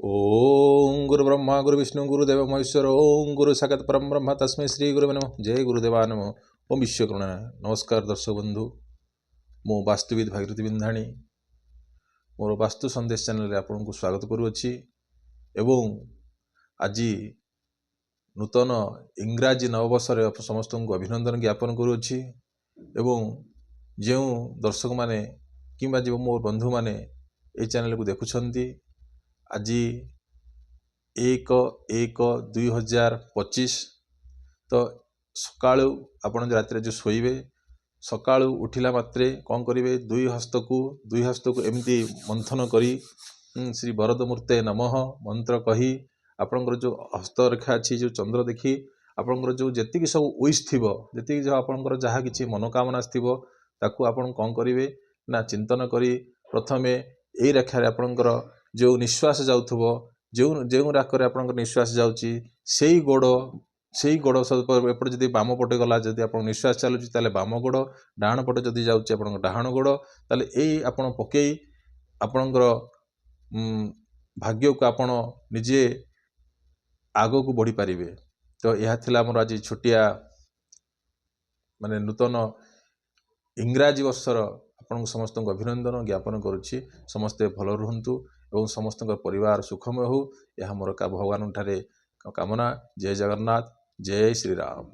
ओम गुरु ब्रह्मा गुरु विष्णु गुरुदेव महेश्वर ओम गुरु साक्षात् परम ब्रह्म तस्मै श्री गुरुवे नमः। जय गुरुदेवा नमः। ओम विश्वकरुणा। नमस्कार दर्शक बंधु, मो वास्तुविद भागीरथी बिंधाणी मोर वास्तु संदेश चैनल आपन को स्वागत करुअछि एवं आज नूतन इंग्राजी नववर्षर समस्त को अभिनंदन ज्ञापन करुअछि एवं जो दर्शक माने किंबा जो मोर बंधु माने ए चैनल को देखुछंती आज 1/1/2025 तो सकाळु आपण रात्रि जो शोइबे सकाळु उठिला मात्रे कौन करिवे दुई हस्त को एमती मंथन करी श्री वरदमूर्ते नमः मंत्र कही आपणकर जो हस्तरेखा अच्छी जो चंद्र देखी आपणकर जो जेतिकी सब विश थिबो जेतिकी जो आपणकर जहाँ किछि मनोकामना थिबो ताकू आपण कौन करिवे ना चिंतन करी प्रथमे एई रेखा आपणकर जो निश्वास जाउथबो जो राकर आपणकर निश्वास जाउची सेई गोड़ सब एपटे जदि बाम पटे गला जदि आप निश्वास चलुची ताले बाम गोड़ डाहाण पटे जदि जाउची आपणकर डाहाण गोड़ ताले एई आपण पकेई आपणकर भाग्य को आपण निजे आगो को बढ़ी पारिबे। तो यह थिला हमर आज छोटिया माने नूतन इंग्राजी वर्षर आपन समस्त अभिनंदन ज्ञापन करुछि। समस्ते भल रुहंतु एवं समस्त परिवार सुखमय हो यह मोर का भगवान ठारे कामना। जय जगन्नाथ, जय श्री राम।